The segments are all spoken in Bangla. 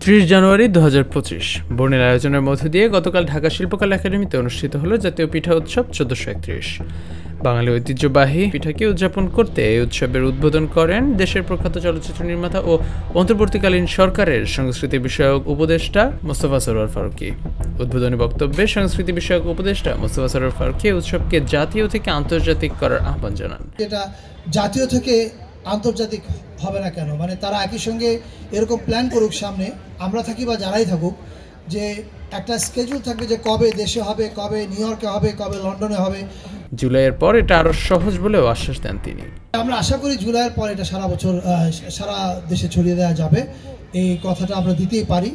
30 জানুয়ারি 2025 বর্ণিল আয়োজনের মধ্য দিয়ে গতকাল ঢাকা শিল্পকলা একাডেমিতে অনুষ্ঠিত হলো জাতীয় পিঠা উৎসব 1431। বাঙালি ঐতিহ্যবাহী পিঠাকে উদযাপন করতে এই উৎসবের উদ্বোধন করেন দেশের প্রখ্যাত চলচ্চিত্র নির্মাতা ও অন্তর্বর্তীকালীন সরকারের সংস্কৃতি বিষয়ক উপদেষ্টা মোস্তফা সরোয়ার ফারুকী। উদ্বোধনী বক্তব্যে সংস্কৃতি বিষয়ক উপদেষ্টা মোস্তফা সরোয়ার ফারুকী উৎসবকে জাতীয় থেকে আন্তর্জাতিক করার আহ্বান জানান। এটা জাতীয় থেকে আন্তর্জাতিক হবে না কেন, মানে তারা একই সঙ্গে এরকম প্ল্যান করুক, সামনে আমরা থাকি বা যারাই থাকুক, যে একটা স্কেজুল থাকবে যে কবে দেশে হবে, কবে নিউ ইয়র্কে হবে, কবে লন্ডনে হবে। জুলাইয়ের পর এটা আরো সহজ বলেও আশ্বাস দেন তিনি। আমরা আশা করি জুলাইয়ের পর এটা সারা বছর সারা দেশে ছড়িয়ে দেওয়া যাবে, এই কথাটা আমরা দিতেই পারি।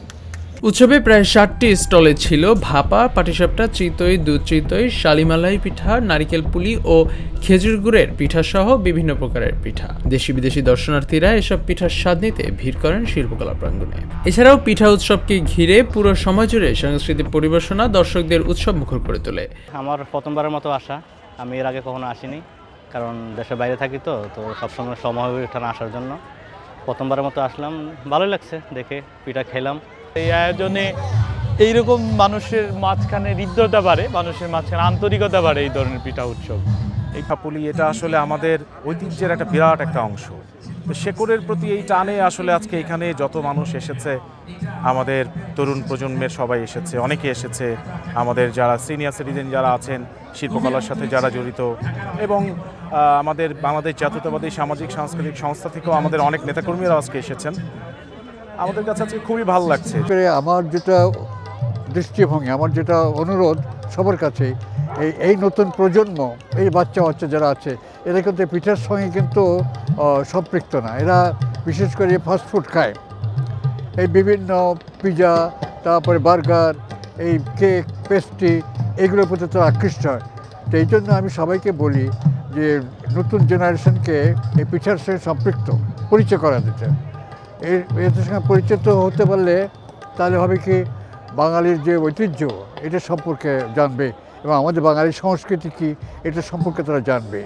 উৎসবে প্রায় 60টি স্টলে ছিল ভাপা, পাটিসাপটা, চিতই, দুধ চিতই, শালিমালাই পিঠা, নারিকেল পুলি ও খেজুর গুড়ের পিঠা সহ বিভিন্ন প্রকারের পিঠা। দেশি বিদেশি দর্শনার্থীরা এসব পিঠার স্বাদ নিতে ভিড় করেন শিল্পকলা প্রাঙ্গণে। এছাড়াও পিঠা উৎসবকে ঘিরে পুরো সময় জুড়ে সাংস্কৃতিক পরিবেশনা দর্শকদের উৎসব মুখর করে তোলে। আমার প্রথমবারের মতো আসা, আমি এর আগে কখনো আসিনি, কারণ দেশের বাইরে থাকি তো সবসময় সময় হয়ে ওঠে না আসার জন্য। প্রথমবারের মতো আসলাম, ভালোই লাগছে দেখে, পিঠা খেলাম। এই আয়োজনে এইরকম মানুষের মাঝখানে হৃদ্যতা বাড়ে, মানুষের মাঝখানে আন্তরিকতা বাড়ে এই ধরনের পিঠা উৎসব। এই পিঠাপুলি এটা আসলে আমাদের ঐতিহ্যের একটা বিরাট একটা অংশ। তো শেকড়ের প্রতি এই টানে আসলে আজকে এখানে যত মানুষ এসেছে, আমাদের তরুণ প্রজন্মের সবাই এসেছে, অনেকে এসেছে, আমাদের যারা সিনিয়র সিটিজেন যারা আছেন, শিল্পকলার সাথে যারা জড়িত, এবং আমাদের বাংলাদেশ জাতীয়তাবাদী সামাজিক সাংস্কৃতিক সংস্থা থেকেও আমাদের অনেক নেতাকর্মীরা আজকে এসেছেন। আমাদের কাছে আজকে খুবই ভালো লাগছে। আমার যেটা দৃষ্টিভঙ্গি, আমার যেটা অনুরোধ সবার কাছে, এই নতুন প্রজন্ম, এই বাচ্চা যারা আছে, এরা কিন্তু পিঠার সঙ্গে কিন্তু সম্পৃক্ত না। এরা বিশেষ করে ফাস্টফুড খায়, এই বিভিন্ন পিৎজা, তারপরে বার্গার, এই কেক, পেস্ট্রি, এগুলোর প্রতি তারা আকৃষ্ট হয়। তো এই জন্য আমি সবাইকে বলি যে নতুন জেনারেশনকে এই পিঠার সঙ্গে সম্পৃক্ত পরিচয় করা দিতে। এদের সঙ্গে পরিচিত হতে পারলে তাহলে হবে কি, বাঙালির যে ঐতিহ্য এটা সম্পর্কে জানবে, এবং আমাদের বাঙালির সংস্কৃতি কী এটা সম্পর্কে তারা জানবে।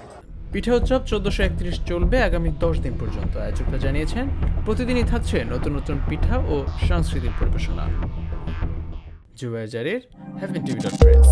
পিঠা উৎসব 1431 চলবে আগামী 10 দিন পর্যন্ত। আয়োজকরা জানিয়েছেন প্রতিদিনই থাকছে নতুন নতুন পিঠা ও সাংস্কৃতিক পরিবেশনা। জুবায়ের জারির, heavenTV.press।